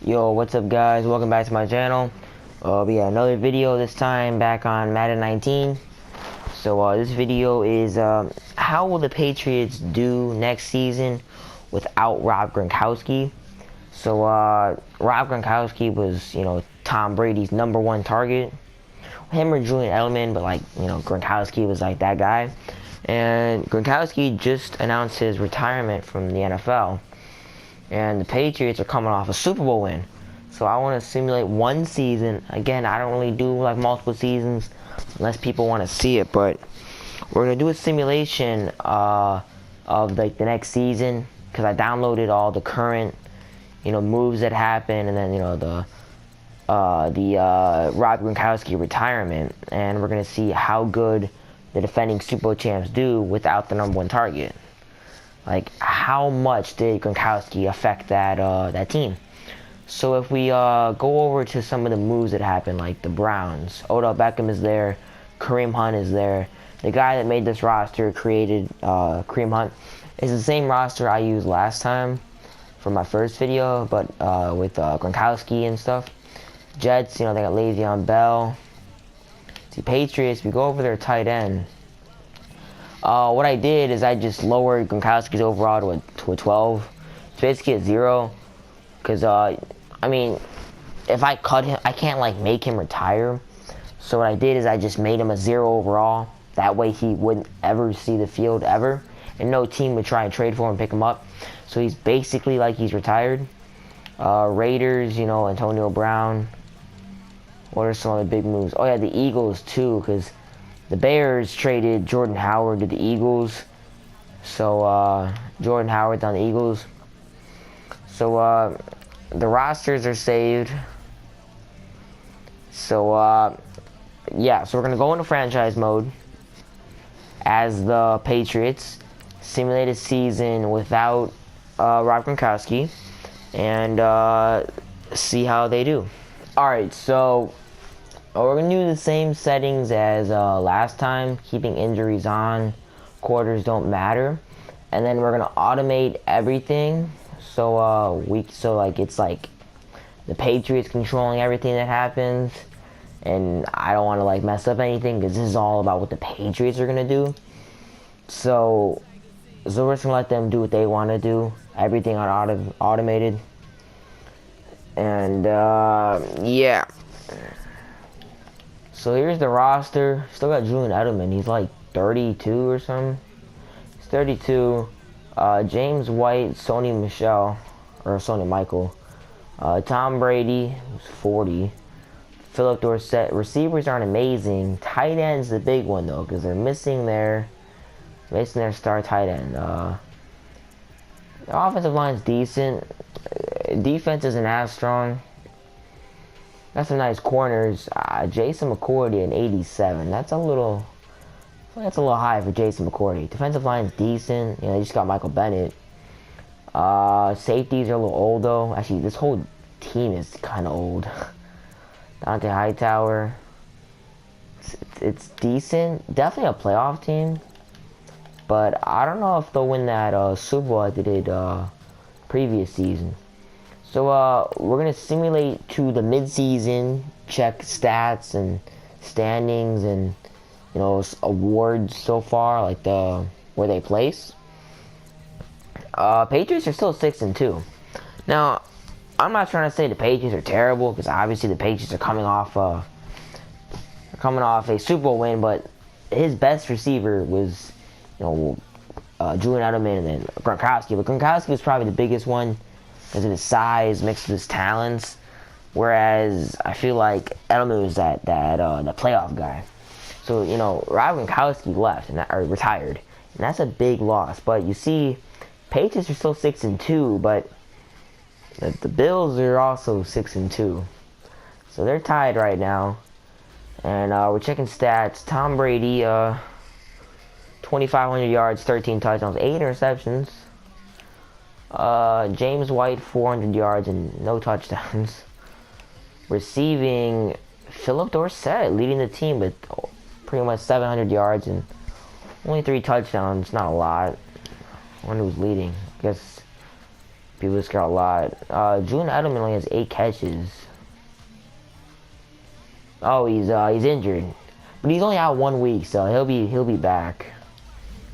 Yo, what's up guys? Welcome back to my channel. Another video, this time back on Madden 19. So this video is how will the Patriots do next season without Rob Gronkowski? So Rob Gronkowski was, Tom Brady's #1 target. Him or Julian Edelman, but Gronkowski was like that guy. And Gronkowski just announced his retirement from the NFL. And the Patriots are coming off a Super Bowl win. So I want to simulate one season. Again, I don't really do like multiple seasons unless people want to see it. But we're going to do a simulation of like the next season. Because I downloaded all the current, moves that happen. And then, the Rob Gronkowski retirement. And we're going to see how good the defending Super Bowl champs do without the #1 target. Like, how much did Gronkowski affect that team? So if we go over to some of the moves that happened, like the Browns, Odell Beckham is there, Kareem Hunt is there. The guy that made this roster created Kareem Hunt. It's the same roster I used last time for my first video, but with Gronkowski and stuff. Jets, they got Le'Veon Bell. See, Patriots, we go over their tight end. What I did is I just lowered Gronkowski's overall to a 12. It's basically a 0. Because, if I cut him, I can't, make him retire. So what I did is I just made him a 0 overall. That way he wouldn't ever see the field ever. And no team would try and trade for him and pick him up. So he's basically like he's retired. Raiders, Antonio Brown. What are some other big moves? Oh, yeah, the Eagles, too, because the Bears traded Jordan Howard to the Eagles. So, Jordan Howard's on the Eagles. So, the rosters are saved. So, yeah. So, we're going to go into franchise mode as the Patriots. Simulate a season without Rob Gronkowski. And see how they do. Alright, so we're going to do the same settings as last time, keeping injuries on, quarters don't matter, and then we're going to automate everything, so it's like the Patriots controlling everything that happens, and I don't want to mess up anything, because this is all about what the Patriots are going to do, so we're just going to let them do what they want to do, everything on automated, and yeah. So here's the roster. Still got Julian Edelman. He's like 32 or something. He's 32. James White, Sony Michael. Tom Brady, who's 40. Philip Dorsett. Receivers aren't amazing. Tight end's the big one though, because they're missing their star tight end. The offensive line's decent. Defense isn't as strong. Got some nice corners. Jason McCourty an 87. That's a little high for Jason McCourty. Defensive line's decent. They just got Michael Bennett. Safeties are a little old though. Actually, this whole team is kind of old. Dante Hightower. It's decent. Definitely a playoff team. But I don't know if they'll win that Super Bowl like they did previous season. So we're gonna simulate to the mid-season, check stats and standings and awards so far, like where they place. Patriots are still 6-2. Now, I'm not trying to say the Patriots are terrible, because obviously the Patriots are coming off a Super Bowl win, but his best receiver was Julian Edelman and then Gronkowski. But Gronkowski was probably the biggest one, because of his size mixed with his talents, whereas I feel like Edelman was that playoff guy. So Rob Gronkowski left or retired, and that's a big loss. But you see, Patriots are still 6-2, but the Bills are also 6-2, so they're tied right now. And we're checking stats. Tom Brady, 2,500 yards, 13 touchdowns, 8 interceptions. James White, 400 yards and no touchdowns. Receiving, Philip Dorsett leading the team with pretty much 700 yards and only 3 touchdowns. Not a lot. I wonder who's leading. I guess People score a lot. Julian Edelman only has 8 catches. Oh, he's injured, but he's only out 1 week, so he'll be back.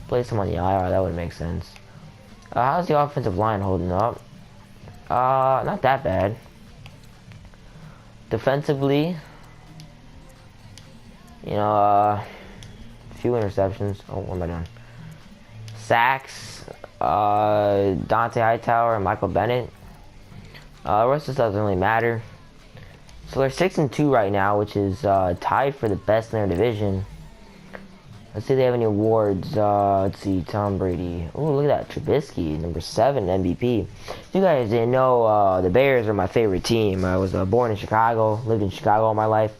Place him on the IR. That would make sense. How's the offensive line holding up? Not that bad. Defensively, you know, few interceptions. Oh, what am I doing? Sacks. Dante Hightower and Michael Bennett. The rest of the stuff doesn't really matter. So they're 6-2 right now, which is tied for the best in their division. Let's see if they have any awards. Let's see, Tom Brady. Oh, look at that, Trubisky, number 7 MVP. If you guys didn't know, the Bears are my favorite team. I was born in Chicago, lived in Chicago all my life.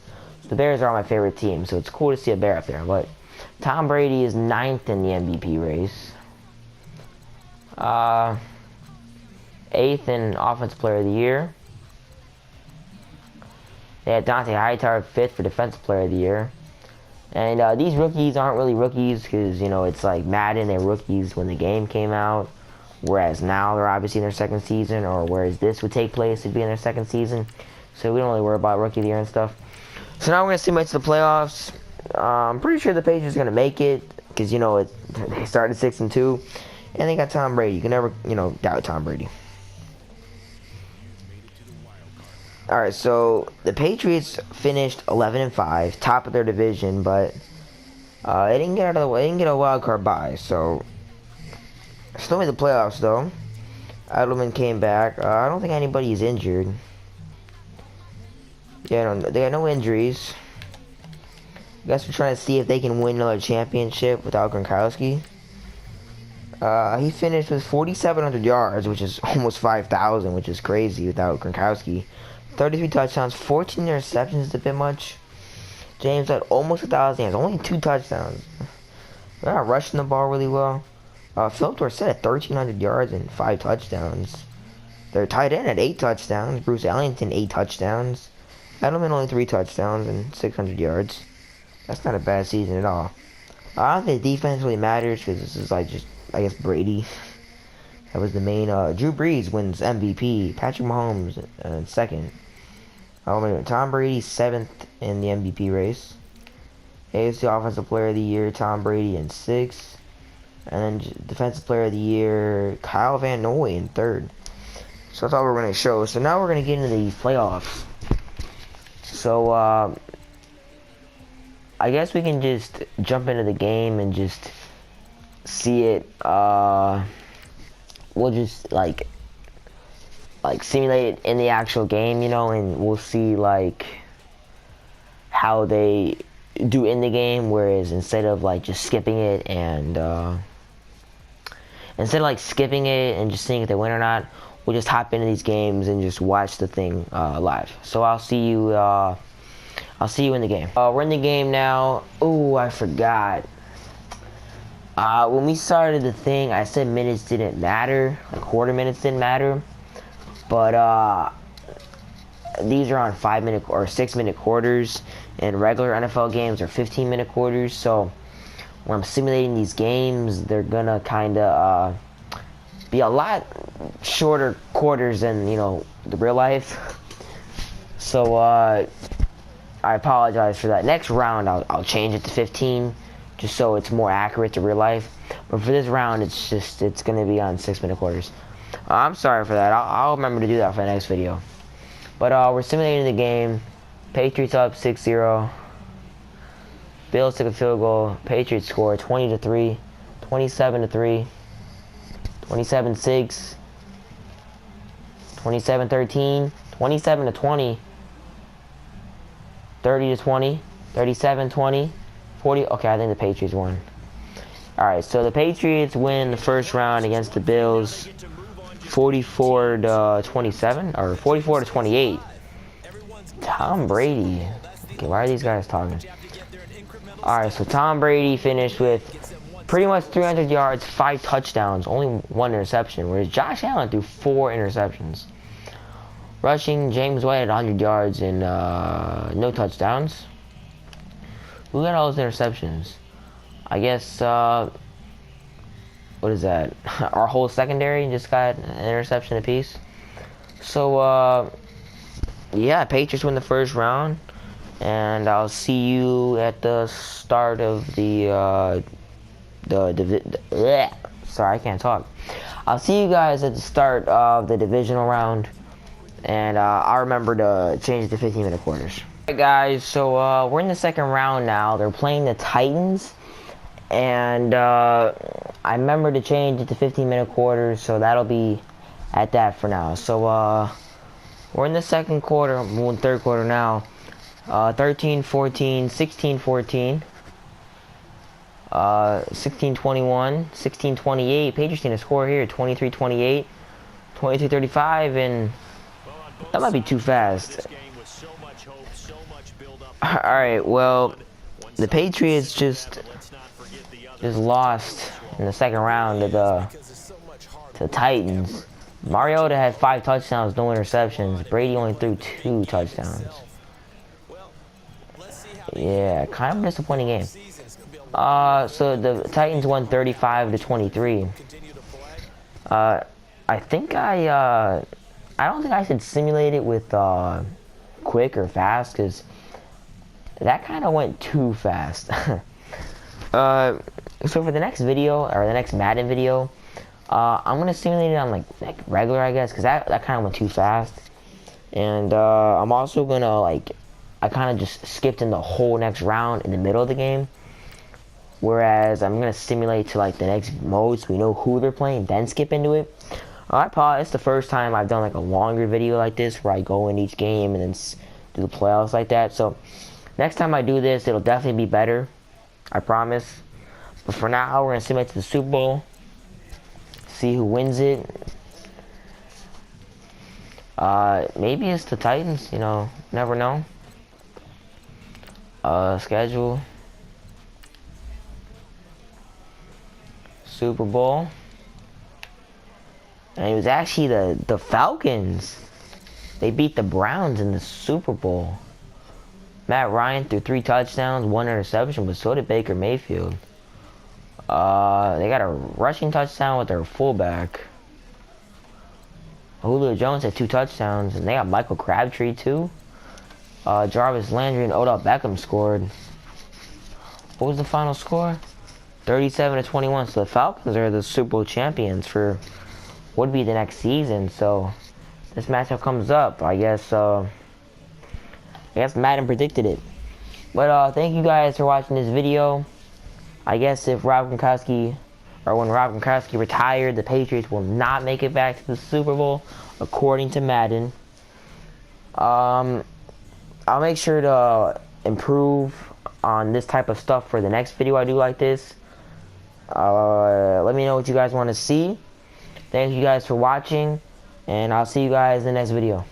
The Bears are my favorite team, so it's cool to see a Bear up there. But Tom Brady is 9th in the MVP race. 8th in Offensive Player of the Year. They had Dante Hightower 5th for Defensive Player of the Year. And these rookies aren't really rookies because, you know, it's like Madden, they're rookies when the game came out. Whereas now they're obviously in their second season, or whereas this would take place, it'd be in their second season. So we don't really worry about Rookie of the Year and stuff. So now we're going to simulate to the playoffs. I'm pretty sure the Patriots are going to make it because, you know, they started 6-2. And they got Tom Brady. You can never, you know, doubt Tom Brady. Alright, so the Patriots finished 11-5, top of their division, but they didn't get out of the way. They didn't get a wild card bye, so still made the playoffs though. Edelman came back. I don't think anybody is injured. Yeah, no, they got no injuries. I guess we're trying to see if they can win another championship without Gronkowski. He finished with 4,700 yards, which is almost 5,000, which is crazy without Gronkowski. 33 touchdowns, 14 interceptions is a bit much. James had almost 1,000 yards, only 2 touchdowns. They're not rushing the ball really well. Philip Dorsett at 1,300 yards and 5 touchdowns. Their tight end at 8 touchdowns. Bruce Ellington 8 touchdowns. Edelman only 3 touchdowns and 600 yards. That's not a bad season at all. I don't think defense really matters because this is like just, I guess, Brady. That was the main. Drew Brees wins MVP. Patrick Mahomes second. Tom Brady 7th in the MVP race. AFC Offensive Player of the Year, Tom Brady in 6th. And then Defensive Player of the Year, Kyle Van Noy in 3rd. So that's all we're going to show. So now we're going to get into the playoffs. So, I guess we can just jump into the game and just see it. We'll just, like simulate it in the actual game, you know, and we'll see, like, how they do in the game, whereas instead of, like, just skipping it and, instead of, like, skipping it and just seeing if they win or not, we'll just hop into these games and just watch the thing, live. So I'll see you in the game. We're in the game now. Ooh, I forgot. When we started the thing, I said minutes didn't matter, like quarter minutes didn't matter. But these are on 5-minute or 6-minute quarters, and regular NFL games are 15-minute quarters. So when I'm simulating these games, they're gonna kind of be a lot shorter quarters than, you know, the real life. So I apologize for that. Next round, I'll change it to 15, just so it's more accurate to real life. But for this round, it's gonna be on 6-minute quarters. I'm sorry for that. I'll remember to do that for the next video. But we're simulating the game. Patriots up 6-0. Bills took a field goal. Patriots score 20-3, 27-3, 27-6, 27-13, 27-20, 30-20, 37-20, 40. Okay, I think the Patriots won. All right, so the Patriots win the first round against the Bills, 44-27 or 44-28. Tom Brady. Okay, why are these guys talking? All right, so Tom Brady finished with pretty much 300 yards, 5 touchdowns, only 1 interception, whereas Josh Allen threw 4 interceptions. Rushing, James White at 100 yards and no touchdowns. Who got all those interceptions? I guess, what is that? Our whole secondary just got an interception apiece. So, yeah, Patriots win the first round. And I'll see you at the start of sorry, I can't talk. I'll see you guys at the start of the divisional round. And I'll remember to change the 15-minute quarters. Alright guys, so we're in the second round now. They're playing the Titans. And I remember to change it to 15-minute quarters, so that'll be at that for now. So we're in the second quarter, we're in the third quarter now. 13-14, 16-14, 16-21, 16-28. Patriots gonna score here, 23-28, 23-35, and that might be too fast. Alright, well, the Patriots just lost in the second round to the Titans. Mariota had 5 touchdowns, no interceptions. Brady only threw 2 touchdowns. Yeah, kind of a disappointing game. So the Titans won 35-23. I think I don't think I should simulate it with quick or fast, because that kind of went too fast. So for the next video, or the next Madden video, I'm gonna simulate it on like regular, I guess, because that kind of went too fast. And I'm also gonna I kind of just skipped in the whole next round in the middle of the game. Whereas I'm gonna simulate to like the next mode, so we know who they're playing, then skip into it. It's the first time I've done like a longer video like this, where I go in each game and then do the playoffs like that. So next time I do this, it'll definitely be better, I promise. But for now, we're gonna simulate to the Super Bowl, see who wins it. Maybe it's the Titans, you know, never know. Schedule. Super Bowl. And it was actually the Falcons. They beat the Browns in the Super Bowl. Matt Ryan threw 3 touchdowns, 1 interception, but so did Baker Mayfield. They got a rushing touchdown with their fullback. Julio Jones had 2 touchdowns, and they got Michael Crabtree too. Jarvis Landry and Odell Beckham scored. What was the final score? 37-21. So the Falcons are the Super Bowl champions for what would be the next season. So this matchup comes up. I guess Madden predicted it. But thank you guys for watching this video. I guess if when Rob Gronkowski retired, the Patriots will not make it back to the Super Bowl, according to Madden. I'll make sure to improve on this type of stuff for the next video I do like this. Let me know what you guys want to see. Thank you guys for watching, and I'll see you guys in the next video.